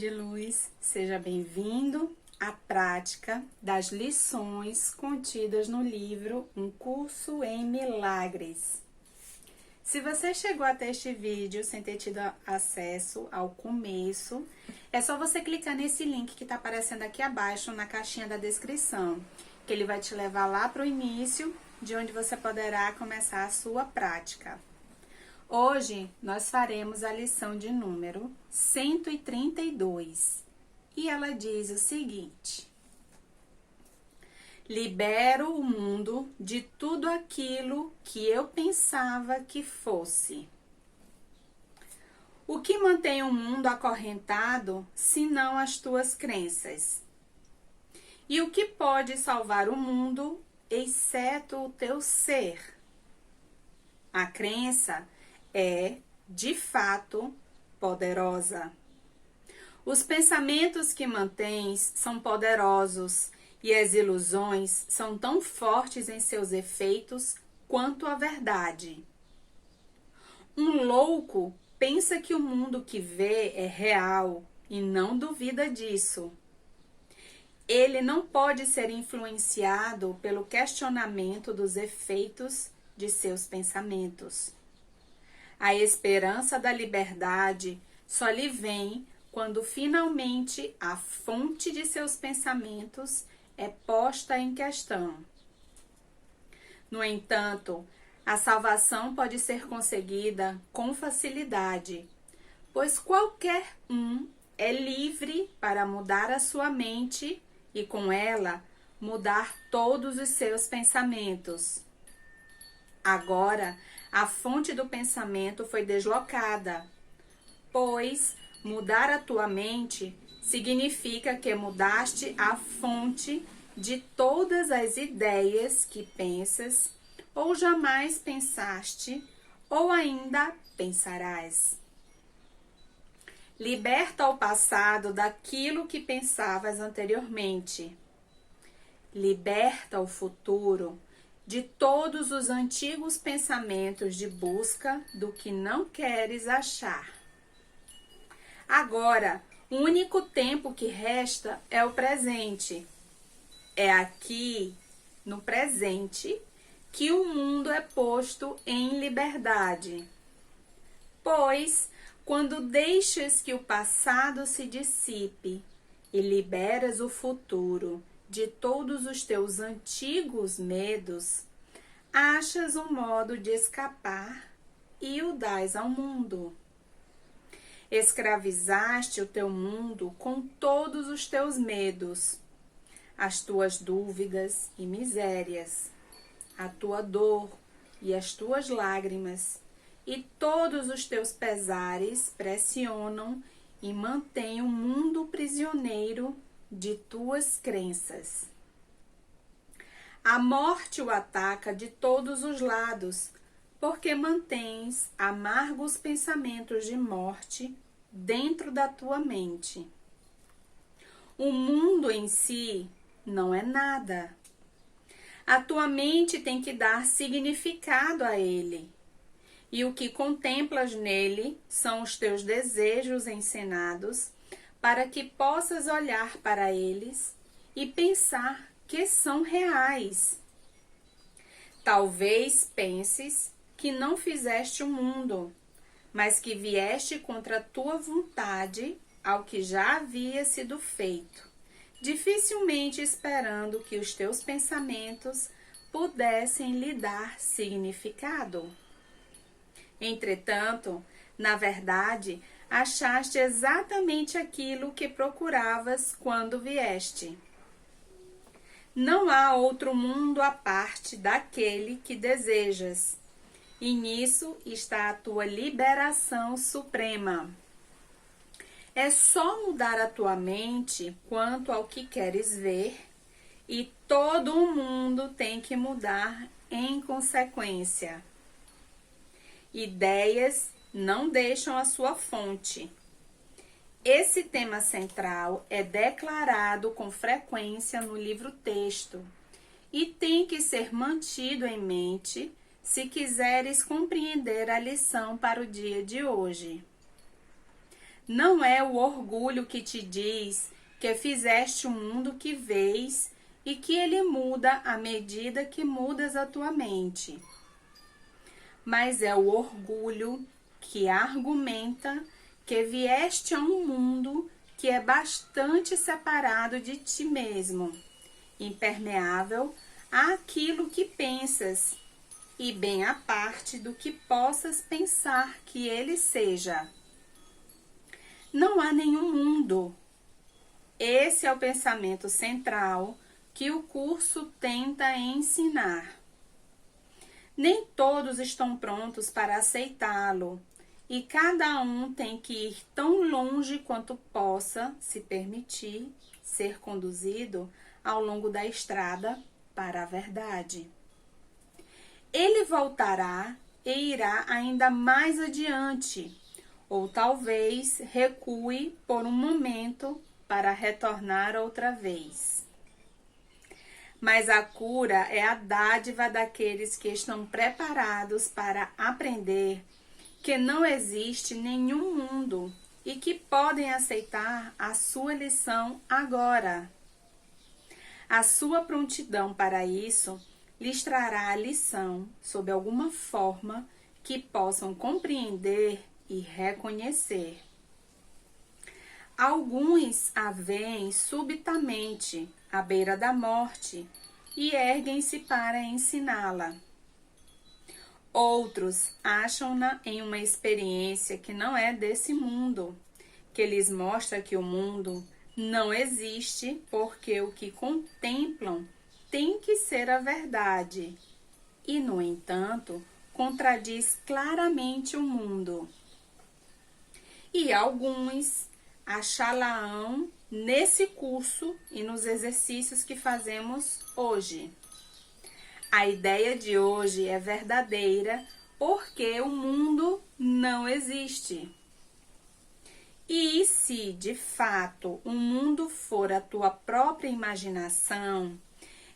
de luz, seja bem-vindo à prática das lições contidas no livro Um Curso em Milagres. Se você chegou até este vídeo sem ter tido acesso ao começo, é só você clicar nesse link que está aparecendo aqui abaixo na caixinha da descrição, que ele vai te levar lá para o início, de onde você poderá começar a sua prática. Hoje, nós faremos a lição de número 132 e ela diz o seguinte: libero o mundo de tudo aquilo que eu pensava que fosse. O que mantém o mundo acorrentado, senão as tuas crenças? E o que pode salvar o mundo, exceto o teu ser? A crença é, de fato, poderosa. Os pensamentos que mantens são poderosos e as ilusões são tão fortes em seus efeitos quanto a verdade. Um louco pensa que o mundo que vê é real e não duvida disso. Ele não pode ser influenciado pelo questionamento dos efeitos de seus pensamentos. A esperança da liberdade só lhe vem quando finalmente a fonte de seus pensamentos é posta em questão. No entanto, a salvação pode ser conseguida com facilidade, pois qualquer um é livre para mudar a sua mente e, com ela, mudar todos os seus pensamentos. Agora, a fonte do pensamento foi deslocada, pois mudar a tua mente significa que mudaste a fonte de todas as ideias que pensas, ou jamais pensaste, ou ainda pensarás. Liberta o passado daquilo que pensavas anteriormente. Liberta o futuro de todos os antigos pensamentos de busca do que não queres achar. Agora, o único tempo que resta é o presente. É aqui, no presente, que o mundo é posto em liberdade. Pois, quando deixas que o passado se dissipe e liberas o futuro de todos os teus antigos medos, achas um modo de escapar e o dás ao mundo. Escravizaste o teu mundo com todos os teus medos, as tuas dúvidas e misérias, a tua dor e as tuas lágrimas, e todos os teus pesares pressionam e mantêm o mundo prisioneiro de tuas crenças. A morte o ataca de todos os lados, porque mantens amargos pensamentos de morte dentro da tua mente. O mundo em si não é nada. A tua mente tem que dar significado a ele. E o que contemplas nele são os teus desejos encenados, para que possas olhar para eles e pensar que são reais. Talvez penses que não fizeste o mundo, mas que vieste contra a tua vontade ao que já havia sido feito, dificilmente esperando que os teus pensamentos pudessem lhe dar significado. Entretanto, na verdade, achaste exatamente aquilo que procuravas quando vieste. Não há outro mundo à parte daquele que desejas, e nisso está a tua liberação suprema. É só mudar a tua mente quanto ao que queres ver, e todo o mundo tem que mudar em consequência. Ideias não deixam a sua fonte. Esse tema central é declarado com frequência no livro-texto e tem que ser mantido em mente se quiseres compreender a lição para o dia de hoje. Não é o orgulho que te diz que fizeste o mundo que vês e que ele muda à medida que mudas a tua mente. Mas é o orgulho que argumenta que vieste a um mundo que é bastante separado de ti mesmo, impermeável àquilo que pensas e bem à parte do que possas pensar que ele seja. Não há nenhum mundo. Esse é o pensamento central que o curso tenta ensinar. Nem todos estão prontos para aceitá-lo, e cada um tem que ir tão longe quanto possa se permitir ser conduzido ao longo da estrada para a verdade. Ele voltará e irá ainda mais adiante, ou talvez recue por um momento para retornar outra vez. Mas a cura é a dádiva daqueles que estão preparados para aprender que não existe nenhum mundo e que podem aceitar a sua lição agora. A sua prontidão para isso lhes trará a lição sob alguma forma que possam compreender e reconhecer. Alguns a veem subitamente à beira da morte e erguem-se para ensiná-la. Outros acham-na em uma experiência que não é desse mundo, que lhes mostra que o mundo não existe porque o que contemplam tem que ser a verdade e, no entanto, contradiz claramente o mundo. E alguns achá-la-ão nesse curso e nos exercícios que fazemos hoje. A ideia de hoje é verdadeira porque o mundo não existe. E se, de fato, o mundo for a tua própria imaginação,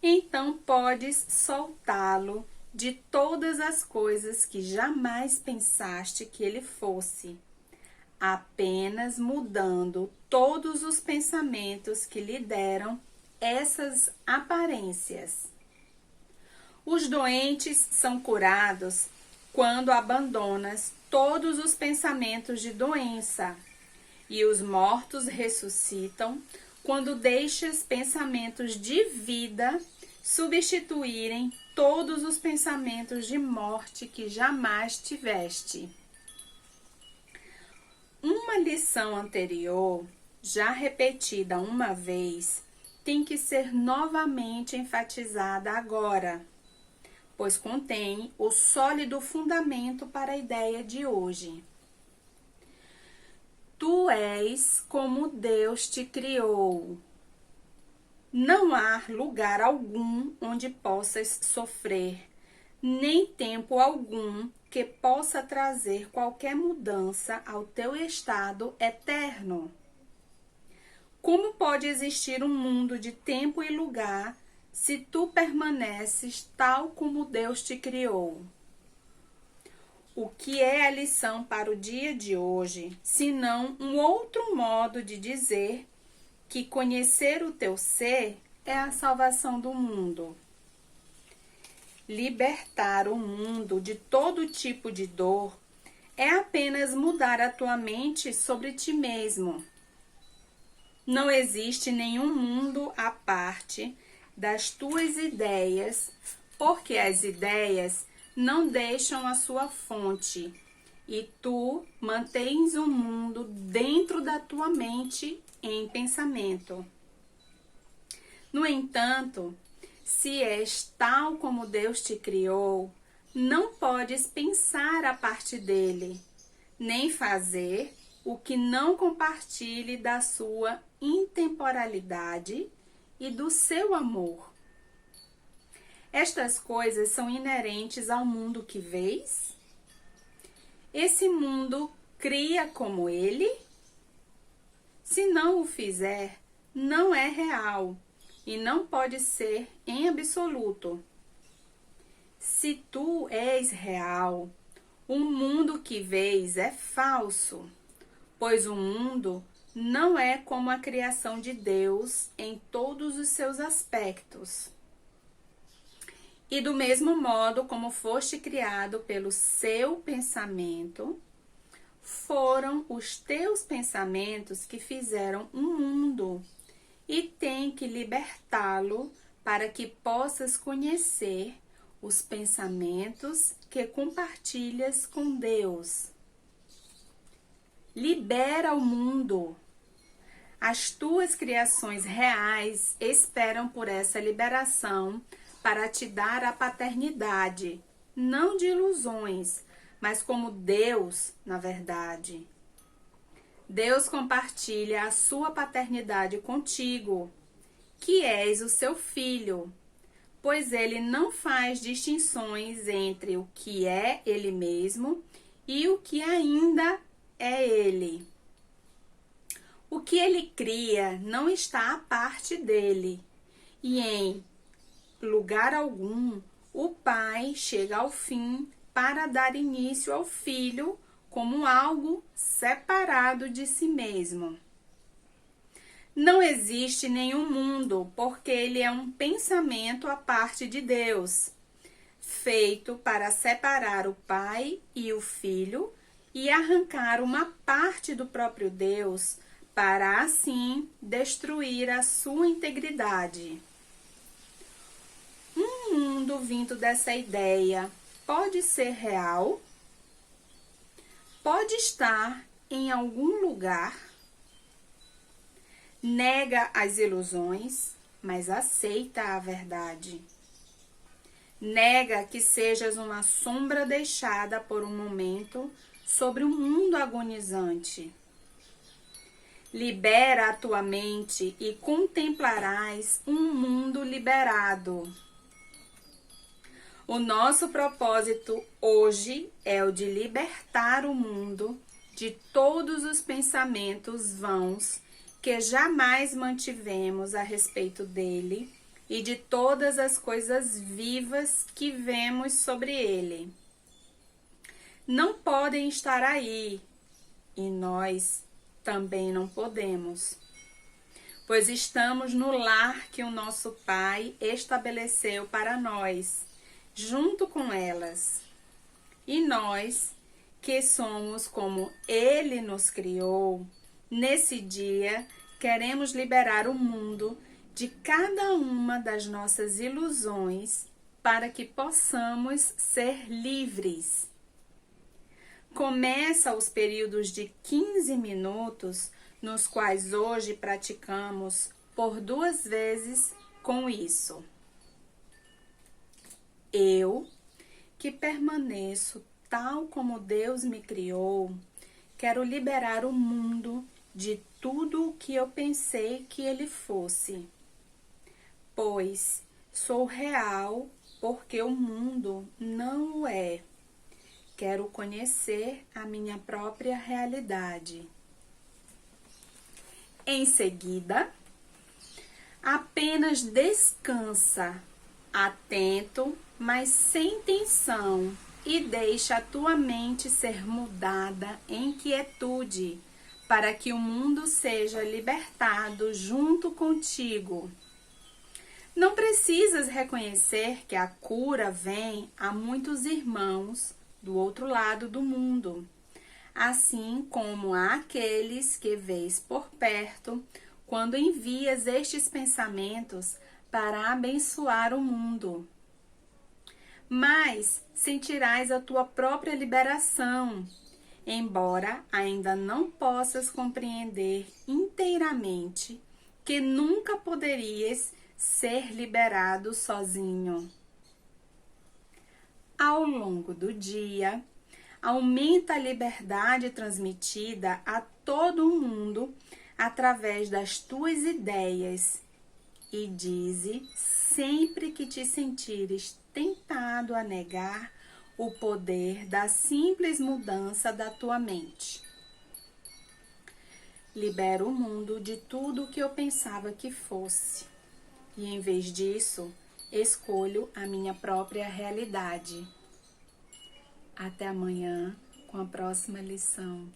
então podes soltá-lo de todas as coisas que jamais pensaste que ele fosse, apenas mudando todos os pensamentos que lhe deram essas aparências. Os doentes são curados quando abandonas todos os pensamentos de doença, e os mortos ressuscitam quando deixas pensamentos de vida substituírem todos os pensamentos de morte que jamais tiveste. Uma lição anterior, já repetida uma vez, tem que ser novamente enfatizada agora, pois contém o sólido fundamento para a ideia de hoje. Tu és como Deus te criou. Não há lugar algum onde possas sofrer, nem tempo algum que possa trazer qualquer mudança ao teu estado eterno. Como pode existir um mundo de tempo e lugar se tu permaneces tal como Deus te criou? O que é a lição para o dia de hoje, senão um outro modo de dizer que conhecer o teu ser é a salvação do mundo? Libertar o mundo de todo tipo de dor é apenas mudar a tua mente sobre ti mesmo. Não existe nenhum mundo à parte das tuas ideias, porque as ideias não deixam a sua fonte, e tu mantens o mundo dentro da tua mente em pensamento. No entanto, se és tal como Deus te criou, não podes pensar a parte dele, nem fazer o que não compartilhe da sua intemporalidade e do seu amor. Estas coisas são inerentes ao mundo que vês? Esse mundo cria como ele? Se não o fizer, não é real e não pode ser em absoluto. Se tu és real, o mundo que vês é falso, pois o mundo não é como a criação de Deus em todos os seus aspectos. E do mesmo modo como foste criado pelo seu pensamento, foram os teus pensamentos que fizeram o mundo, e tem que libertá-lo para que possas conhecer os pensamentos que compartilhas com Deus. Libera o mundo. As tuas criações reais esperam por essa liberação para te dar a paternidade, não de ilusões, mas como Deus, na verdade. Deus compartilha a sua paternidade contigo, que és o seu filho, pois ele não faz distinções entre o que é ele mesmo e o que ainda é ele. O que ele cria não está à parte dele, e em lugar algum o Pai chega ao fim para dar início ao Filho como algo separado de si mesmo. Não existe nenhum mundo, porque ele é um pensamento à parte de Deus, feito para separar o Pai e o Filho e arrancar uma parte do próprio Deus, para assim destruir a sua integridade. Um mundo vindo dessa ideia pode ser real? Pode estar em algum lugar? Nega as ilusões, mas aceita a verdade. Nega que sejas uma sombra deixada por um momento sobre um mundo agonizante. Libera a tua mente e contemplarás um mundo liberado. O nosso propósito hoje é o de libertar o mundo de todos os pensamentos vãos que jamais mantivemos a respeito dele e de todas as coisas vivas que vemos sobre ele. Não podem estar aí, e nós também não podemos, pois estamos no lar que o nosso Pai estabeleceu para nós, junto com elas. E nós, que somos como Ele nos criou, nesse dia queremos liberar o mundo de cada uma das nossas ilusões para que possamos ser livres. Começa os períodos de 15 minutos, nos quais hoje praticamos por 2 vezes com isso. Eu, que permaneço tal como Deus me criou, quero liberar o mundo de tudo o que eu pensei que ele fosse, pois sou real porque o mundo não o é. Quero conhecer a minha própria realidade. Em seguida, apenas descansa, atento, mas sem tensão, e deixa a tua mente ser mudada em quietude, para que o mundo seja libertado junto contigo. Não precisas reconhecer que a cura vem a muitos irmãos do outro lado do mundo, assim como àqueles que vês por perto, quando envias estes pensamentos para abençoar o mundo. Mas sentirás a tua própria liberação, embora ainda não possas compreender inteiramente que nunca poderias ser liberado sozinho. Ao longo do dia, aumenta a liberdade transmitida a todo o mundo através das tuas ideias e dize sempre que te sentires tentado a negar o poder da simples mudança da tua mente. Libero o mundo de tudo o que eu pensava que fosse, e em vez disso, escolho a minha própria realidade. Até amanhã com a próxima lição.